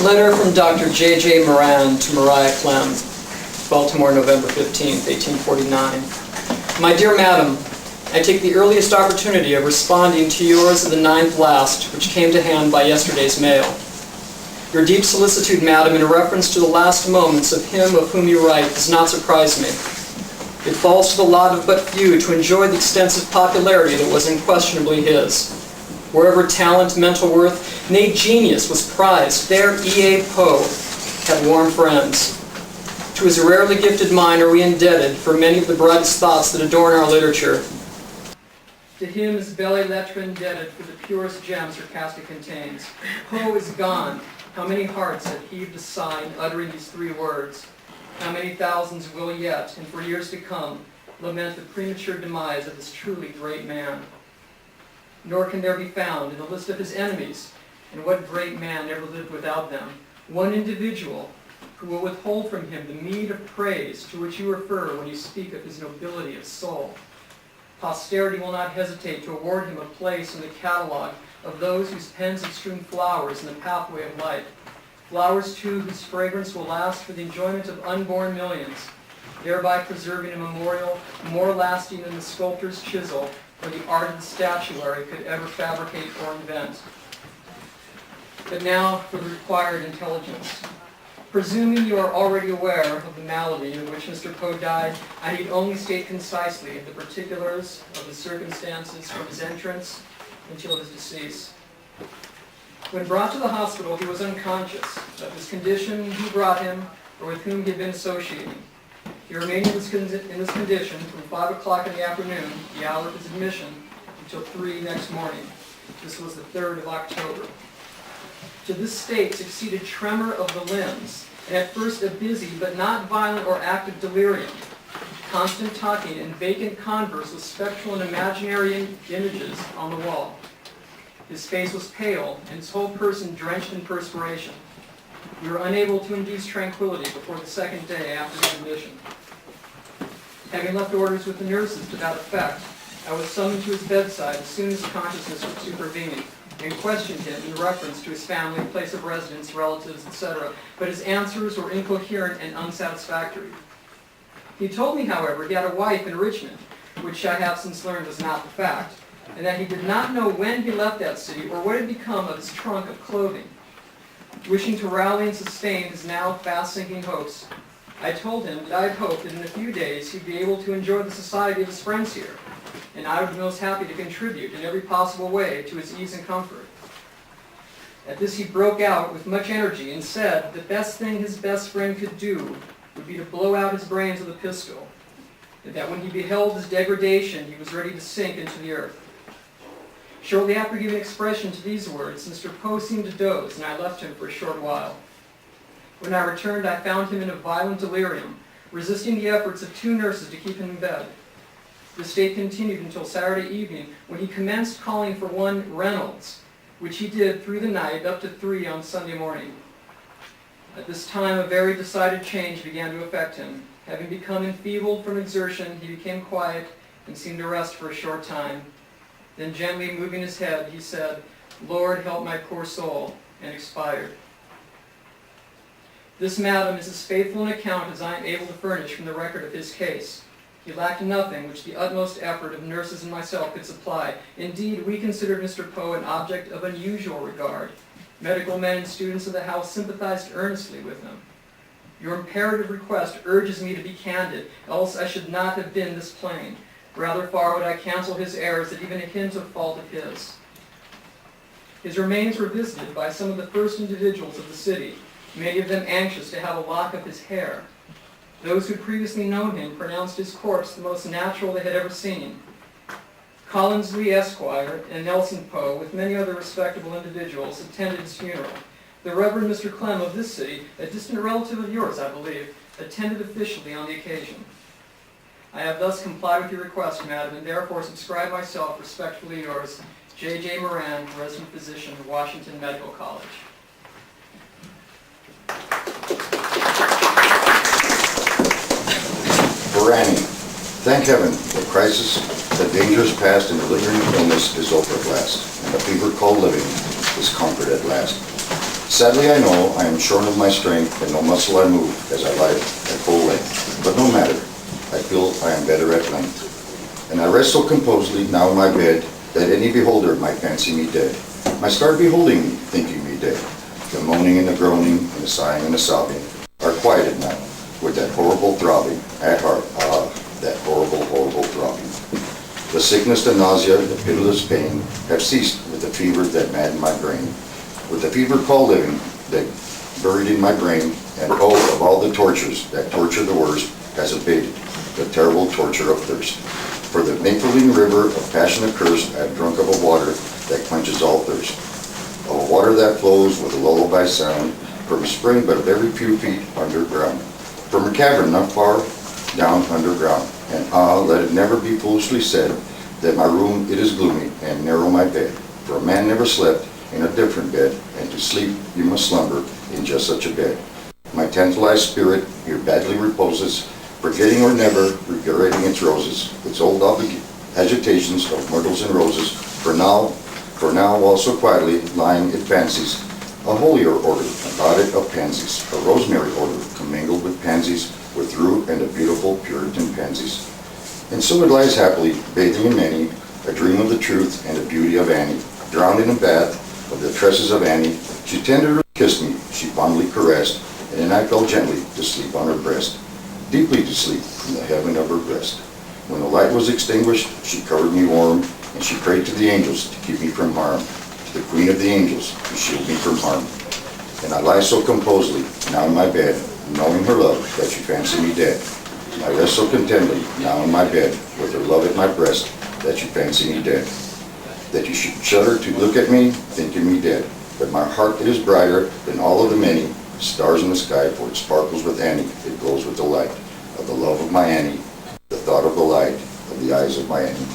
Letter from Dr. J.J. Moran to Mariah Clem, Baltimore, November 15, 1849. My dear Madam, I take the earliest opportunity of responding to yours of the 9th last, which came to hand by yesterday's mail. Your deep solicitude, Madam, in reference to the last moments of him of whom you write does not surprise me. It falls to the lot of but few to enjoy the extensive popularity that was unquestionably his. Wherever talent, mental worth, nay genius was prized, there E.A. Poe had warm friends. To his rarely gifted mind are we indebted for many of the brightest thoughts that adorn our literature. To him is belles lettres indebted for the purest gems her casket contains. Poe is gone. How many hearts have heaved a sigh in uttering these 3 words? How many thousands will yet, and for years to come, lament the premature demise of this truly great man? Nor can there be found in the list of his enemies, and what great man ever lived without them, one individual who will withhold from him the meed of praise to which you refer when you speak of his nobility of soul. Posterity will not hesitate to award him a place in the catalogue of those whose pens have strewn flowers in the pathway of life. Flowers, too, whose fragrance will last for the enjoyment of unborn millions, thereby preserving a memorial more lasting than the sculptor's chisel or the art of the statuary could ever fabricate or invent. But now for the required intelligence. Presuming you are already aware of the malady in which Mr. Poe died, I need only state concisely the particulars of the circumstances from his entrance until his decease. When brought to the hospital, he was unconscious of his condition, who brought him, or with whom he had been associating. He remained in this condition from 5 o'clock in the afternoon, the hour of his admission, until 3 next morning. This was the 3rd of October. To this state succeeded tremor of the limbs, and at first a busy but not violent or active delirium, constant talking and vacant converse with spectral and imaginary images on the wall. His face was pale, and his whole person drenched in perspiration. We were unable to induce tranquility before the 2nd day after his admission. Having left orders with the nurses to that effect, I was summoned to his bedside as soon as consciousness was supervening, and questioned him in reference to his family, place of residence, relatives, etc., but his answers were incoherent and unsatisfactory. He told me, however, he had a wife in Richmond, which I have since learned was not the fact, and that he did not know when he left that city or what had become of his trunk of clothing. Wishing to rally and sustain his now fast-sinking hopes, I told him that I had hoped that in a few days he'd be able to enjoy the society of his friends here, and I would be most happy to contribute in every possible way to his ease and comfort. At this he broke out with much energy and said the best thing his best friend could do would be to blow out his brains with a pistol, and that when he beheld his degradation he was ready to sink into the earth. Shortly after giving expression to these words, Mr. Poe seemed to doze, and I left him for a short while. When I returned, I found him in a violent delirium, resisting the efforts of 2 nurses to keep him in bed. This state continued until Saturday evening, when he commenced calling for one Reynolds, which he did through the night up to 3 on Sunday morning. At this time, a very decided change began to affect him. Having become enfeebled from exertion, he became quiet and seemed to rest for a short time. Then gently moving his head, he said, "Lord, help my poor soul," and expired. This, madam, is as faithful an account as I am able to furnish from the record of his case. He lacked nothing which the utmost effort of nurses and myself could supply. Indeed, we considered Mr. Poe an object of unusual regard. Medical men and students of the house sympathized earnestly with him. Your imperative request urges me to be candid, else I should not have been this plain. Rather far would I cancel his errors at even a hint of fault of his. His remains were visited by some of the first individuals of the city, many of them anxious to have a lock of his hair. Those who had previously known him pronounced his corpse the most natural they had ever seen. Collins Lee, Esquire, and Nelson Poe, with many other respectable individuals, attended his funeral. The Reverend Mr. Clem of this city, a distant relative of yours, I believe, attended officially on the occasion. I have thus complied with your request, madam, and therefore subscribe myself, respectfully yours, J.J. Moran, resident physician, Washington Medical College. Moran, thank heaven, the crisis, the dangerous past and the lingering illness is over at last, and the fever called living is conquered at last. Sadly, I know I am shorn of my strength and no muscle I move as I lie at full length. But no matter, I feel I am better at length. And I rest so composedly now in my bed that any beholder might fancy me dead. Might start beholding me, thinking me dead. The moaning and the groaning and the sighing and the sobbing are quieted now with that horrible throbbing at heart. Ah, that horrible, horrible throbbing. The sickness, the nausea, the pitiless pain have ceased with the fever that maddened my brain. With the fever called living that buried in my brain, and oh, of all the tortures, that torture the worst has abated, the terrible torture of thirst. For the make-believing river of passion accursed I have drunk of a water that quenches all thirst. Of a water that flows with a lullaby sound from a spring but a very few feet underground. From a cavern not far down underground. And ah, let it never be foolishly said that my room it is gloomy and narrow my bed. For a man never slept in a different bed, and to sleep you must slumber in just such a bed. My tantalized spirit here badly reposes, forgetting or never regretting its roses, its old agitations of myrtles and roses. For now, while so quietly lying it fancies a holier order, a goddess of pansies, a rosemary order commingled with pansies, with rue and a beautiful Puritan pansies. And so it lies happily, bathing in many, a dream of the truth and the beauty of Annie, drowned in a bath of the tresses of Annie. She tenderly kissed me, she fondly caressed, and then I fell gently to sleep on her breast, deeply to sleep in the heaven of her breast. When the light was extinguished, she covered me warm, and she prayed to the angels to keep me from harm, to the Queen of the angels to shield me from harm. And I lie so composedly now in my bed, knowing her love that she fancy me dead. I rest so contentedly now in my bed, with her love at my breast that she fancy me dead. That you should shudder to look at me, thinking me dead. But my heart it is brighter than all of the many stars in the sky, for it sparkles with Annie, it glows with the light of the love of my Annie, the thought of the light of the eyes of my Annie.